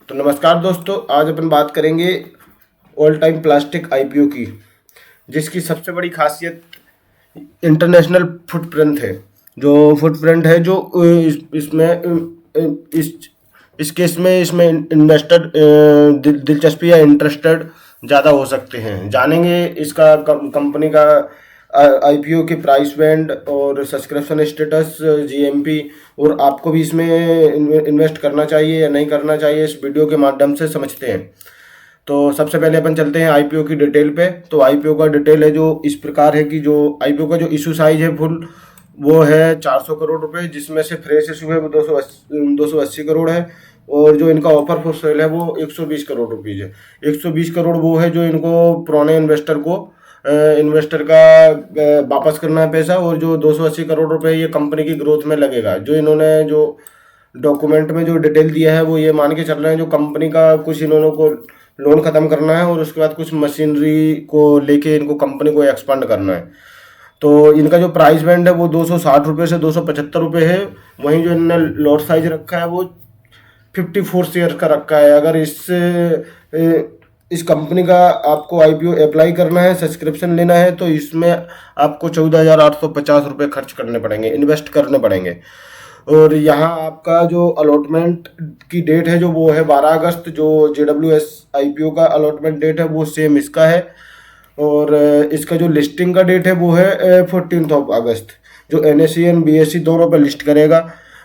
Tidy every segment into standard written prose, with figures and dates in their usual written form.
तो नमस्कार दोस्तों, आज अपन बात करेंगे ऑल टाइम प्लास्टिक आईपीओ की, जिसकी सबसे बड़ी खासियत इंटरनेशनल फुटप्रिंट है। जो फुटप्रिंट है जो इसमें इस केस में इसमें इन्वेस्टर दिलचस्पी या इंटरेस्टेड ज़्यादा हो सकते हैं। जानेंगे इसका कंपनी का आईपीओ के प्राइस बैंड और सब्सक्रिप्शन स्टेटस, जीएमपी, और आपको भी इसमें इन्वेस्ट करना चाहिए या नहीं करना चाहिए, इस वीडियो के माध्यम से समझते हैं। तो सबसे पहले अपन चलते हैं आईपीओ की डिटेल पे। तो आईपीओ का डिटेल है जो इस प्रकार है कि जो आईपीओ का जो इशू साइज है फुल, वो है 400 करोड़ रुपए, जिसमें से फ्रेश इशू है वो 280 करोड़ है, और जो इनका ऑफर फॉर सेल है वो 120 करोड़ रुपीज़ है। 120 करोड़ वो है जो इनको पुराने इन्वेस्टर का वापस करना है पैसा, और जो 280 करोड़ रुपए ये कंपनी की ग्रोथ में लगेगा। जो इन्होंने जो डॉक्यूमेंट में जो डिटेल दिया है वो ये मान के चल रहे हैं जो कंपनी का कुछ इन्होंने को लोन खत्म करना है, और उसके बाद कुछ मशीनरी को लेके इनको कंपनी को एक्सपांड करना है। तो इनका जो प्राइस बैंड है वो 260 रुपये से 275 रुपये है। वहीं जो इन्होंने लॉट साइज रखा है वो 54 शेयर का रखा है। अगर इस कंपनी का आपको आईपीओ अप्लाई करना है, सब्सक्रिप्शन लेना है, तो इसमें आपको 14,850 रुपये खर्च करने पड़ेंगे, इन्वेस्ट करने पड़ेंगे। और यहाँ आपका जो अलॉटमेंट की डेट है जो वो है 12 अगस्त। जो JWS आईपीओ का अलॉटमेंट डेट है वो सेम इसका है। और इसका जो लिस्टिंग का डेट है वो है 14 अगस्त। जो NSE एंड BSE दोनों पे लिस्ट करेगा।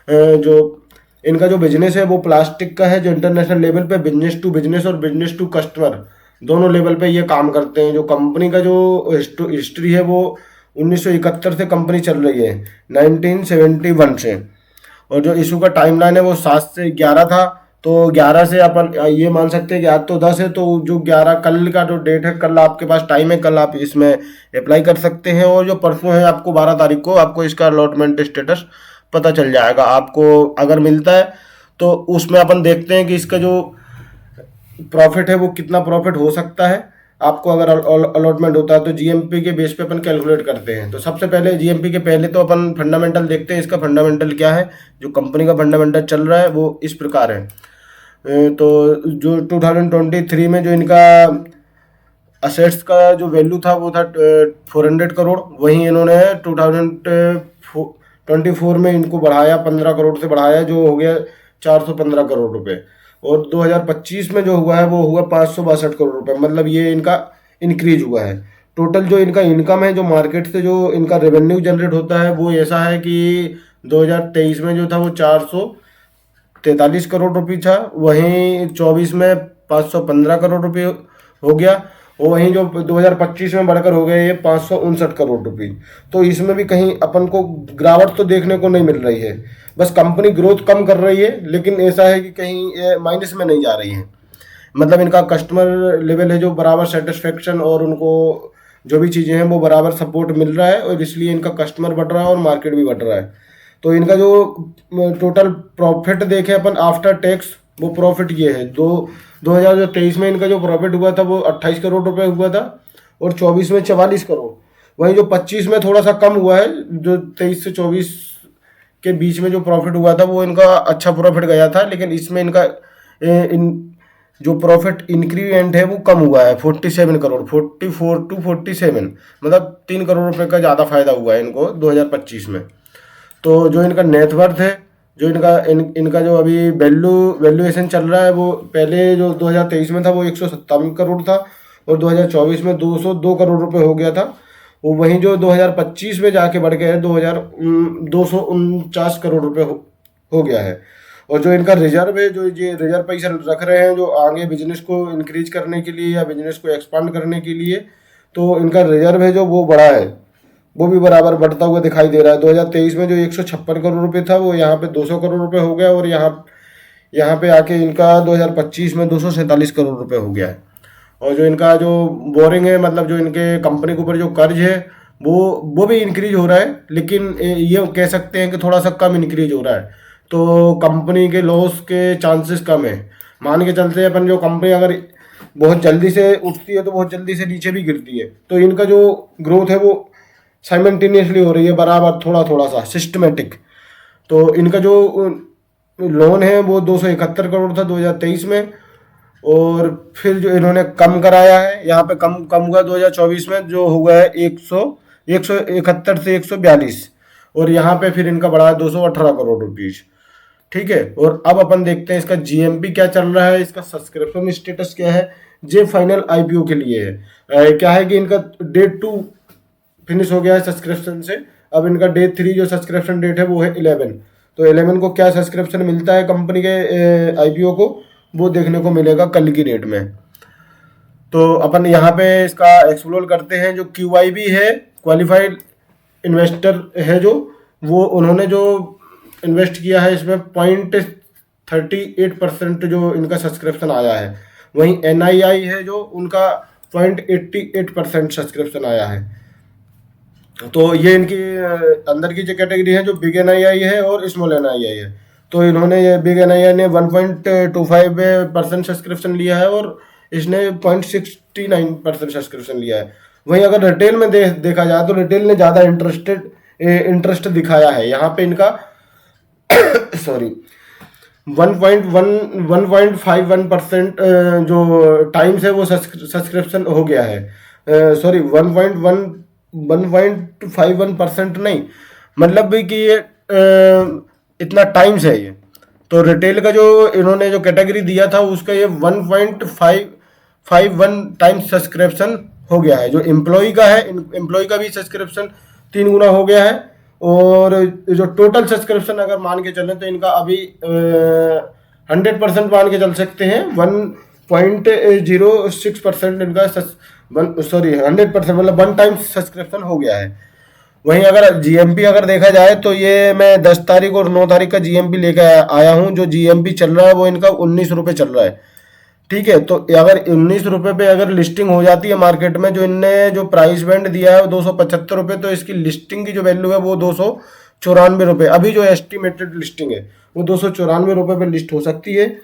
जो इनका जो बिजनेस है वो प्लास्टिक का है, जो इंटरनेशनल लेवल पे बिजनेस टू बिजनेस और बिजनेस टू कस्टमर दोनों लेवल पे ये काम करते हैं। जो कंपनी का जो हिस्ट्री है वो 1971 से कंपनी चल रही है, 1971 से। और जो इशू का टाइमलाइन है वो 7 से 11 था। तो 11 से अपन ये मान सकते हैं कि आज तो 10 है, तो जो 11 कल का जो डेट है, कल आपके पास टाइम है, कल आप इसमें अप्लाई कर सकते हैं। और जो परसों है आपको 12 तारीख को आपको इसका अलॉटमेंट स्टेटस पता चल जाएगा। आपको अगर मिलता है तो उसमें अपन देखते हैं कि इसका जो प्रॉफिट है वो कितना प्रॉफिट हो सकता है। आपको अगर अलॉटमेंट होता है तो जीएमपी के बेस पे अपन कैलकुलेट करते हैं। तो सबसे पहले जीएमपी के पहले तो अपन फंडामेंटल देखते हैं, इसका फंडामेंटल क्या है। जो कंपनी का फंडामेंटल चल रहा है वो इस प्रकार है। तो जो 2023 में जो इनका असेट्स का जो वैल्यू था वो था 400 करोड़। वहीं इन्होंने 2024 में इनको बढ़ाया, 15 करोड़ से बढ़ाया, जो हो गया 415 करोड़ रुपए। और 2025 में जो हुआ है वो हुआ 562 करोड़ रुपए। मतलब ये इनका इंक्रीज हुआ है। टोटल जो इनका इनकम है, जो मार्केट से जो इनका रेवेन्यू जनरेट होता है, वो ऐसा है कि 2023 में जो था वो 443 करोड़ रुपये था। वहीं 24 में 515 करोड़ रुपये हो गया, और वहीं जो 2025 में बढ़कर हो गए ये 559 करोड़ रुपये। तो इसमें भी कहीं अपन को गिरावट तो देखने को नहीं मिल रही है, बस कंपनी ग्रोथ कम कर रही है, लेकिन ऐसा है कि कहीं ये माइनस में नहीं जा रही है। मतलब इनका कस्टमर लेवल है जो बराबर सेटिस्फेक्शन, और उनको जो भी चीज़ें हैं वो बराबर सपोर्ट मिल रहा है, और इसलिए इनका कस्टमर बढ़ रहा है और मार्केट भी बढ़ रहा है। तो इनका जो टोटल प्रॉफिट देखें अपन आफ्टर टैक्स, वो प्रॉफिट ये है 2023 में इनका जो प्रॉफिट हुआ था वो 28 करोड़ रुपए हुआ था, और 24 में 44 करोड़। वहीं जो 25 में थोड़ा सा कम हुआ है, जो 23 से 24 के बीच में जो प्रॉफिट हुआ था वो इनका अच्छा प्रॉफिट गया था। लेकिन इसमें इनका जो प्रॉफिट इंक्रीमेंट है वो कम हुआ है, 47 करोड़, 44 टू 47, मतलब 3 करोड़ रुपए का ज़्यादा फायदा हुआ है इनको 2025 में। तो जो इनका नेटवर्थ है, जो इनका जो अभी वैल्यूएशन चल रहा है, वो पहले जो 2023 में था वो 157 करोड़ था, और 2024 में 202 करोड़ रुपए हो गया था। वो वहीं जो 2025 में जाके बढ़ गया है 249 करोड़ रुपए हो गया है। और जो इनका रिजर्व है, जो ये रिजर्व पैसा रख रहे हैं जो आगे बिजनेस को इंक्रीज करने के लिए या बिजनेस को एक्सपांड करने के लिए, तो इनका रिजर्व है जो वो बढ़ा है, वो भी बराबर बढ़ता हुआ दिखाई दे रहा है। 2023 में जो 156 करोड़ रुपए था वो यहाँ पे 200 करोड़ रुपए हो गया, और यहाँ पे आके इनका 2025 में 247 करोड़ रुपए हो गया है। और जो इनका जो बोरिंग है, मतलब जो इनके कंपनी के ऊपर जो कर्ज है वो भी इंक्रीज हो रहा है, लेकिन ये कह सकते हैं कि थोड़ा सा कम इंक्रीज हो रहा है। तो कंपनी के लॉस के चांसेस कम है। मान के चलते हैं अपन, जो कंपनी अगर बहुत जल्दी से उठती है तो बहुत जल्दी से नीचे भी गिरती है। तो इनका जो ग्रोथ है वो साइमल्टेनियसली हो रही है, बराबर थोड़ा थोड़ा सा सिस्टमेटिक। तो इनका जो लोन है वो 271 करोड़ था 2023 में, और फिर जो इन्होंने कम कराया है यहाँ पे कम कम हुआ 2024 में, जो हुआ है 171 से 142, और यहाँ पे फिर इनका बढ़ा है 218 करोड़ रुपीज। ठीक है, और अब अपन देखते हैं इसका जीएमपी क्या चल रहा है, इसका सब्सक्रिप्शन स्टेटस क्या है। ये फाइनल आईपीओ के लिए है। क्या है कि इनका डे 2 फिनिश हो गया है सब्सक्रिप्शन से, अब इनका डे 3 जो सब्सक्रिप्शन डेट है वो है 11। तो 11 को क्या सब्सक्रिप्शन मिलता है कंपनी के आईपीओ को, वो देखने को मिलेगा कल की डेट में। तो अपन यहाँ पे इसका एक्सप्लोर करते हैं। जो क्यूआईबी है, क्वालिफाइड इन्वेस्टर है जो, वो उन्होंने जो इन्वेस्ट किया है इसमें 0.38% जो इनका सब्सक्रिप्शन आया है। वहीं एनआईआई है जो, उनका 0.88% सब्सक्रिप्शन आया है। तो ये इनकी अंदर की जो कैटेगरी है, जो बिग एनआईआई है और स्मॉल एनआईआई है। तो इन्होंने ये बिग एनआईआई ने 1.25% सब्सक्रिप्शन लिया है और इसने 0.69% सब्सक्रिप्शन लिया है। वहीं अगर रिटेल में देखा जाए तो रिटेल ने ज़्यादा इंटरेस्ट दिखाया है। यहाँ पे इनका सॉरी 1.51% जो टाइम्स है वो सब्सक्रिप्शन हो गया है। सॉरी 1.51% नहीं, मतलब भी कि ये इतना टाइम्स है ये। तो रिटेल का जो इन्होंने जो कैटेगरी दिया था उसका ये 1.51 टाइम्स सब्सक्रिप्शन हो गया है। जो एम्प्लॉय का है, एम्प्लॉय का भी सब्सक्रिप्शन 3 गुना हो गया है। और जो टोटल सब्सक्रिप्शन अगर मान के चलें तो इनका अभी 100% मान के चल सकते हैं, 1.06% इनका 100% मतलब 1 टाइम सब्सक्रिप्शन हो गया है। वहीं अगर जीएमपी अगर देखा जाए तो ये मैं 10 तारीख और 9 तारीख का जीएमपी लेकर आया हूँ। जो जीएमपी चल रहा है वो इनका 19 रुपये चल रहा है। ठीक है, तो अगर 19 रुपये पे अगर लिस्टिंग हो जाती है मार्केट में, जो इनने जो प्राइस बैंड दिया है वो 275 रुपये, तो इसकी लिस्टिंग की जो वैल्यू है वो 294 रुपये। अभी जो एस्टिमेटेड लिस्टिंग है वो 294 रुपये पे लिस्ट हो सकती है।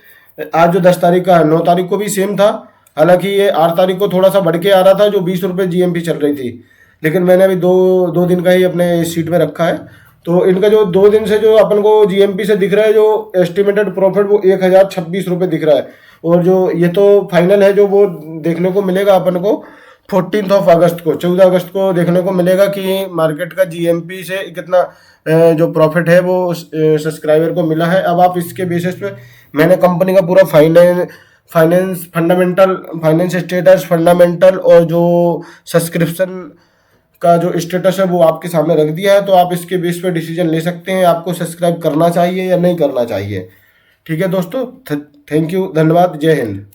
आज जो 10 तारीख का है, 9 तारीख को भी सेम था। हालांकि ये 8 तारीख को थोड़ा सा बढ़ के आ रहा था, जो 20 रुपये जीएमपी चल रही थी, लेकिन मैंने अभी दो दिन का ही अपने सीट में रखा है। तो इनका जो 2 दिन से जो अपन को जीएमपी से दिख रहा है, जो एस्टिमेटेड प्रॉफिट वो 1026 रुपये दिख रहा है। और जो ये तो फाइनल है, जो वो देखने को मिलेगा अपन को 14 अगस्त को, 14 अगस्त को देखने को मिलेगा कि मार्केट का जीएमपी से कितना जो प्रॉफिट है वो सब्सक्राइबर को मिला है। अब आप इसके बेसिस पे मैंने कंपनी का पूरा फाइनेंस स्टेटस, फंडामेंटल और जो सब्सक्रिप्शन का जो स्टेटस है वो आपके सामने रख दिया है। तो आप इसके बेस पे डिसीजन ले सकते हैं आपको सब्सक्राइब करना चाहिए या नहीं करना चाहिए। ठीक है दोस्तों, थैंक यू, धन्यवाद, जय हिंद।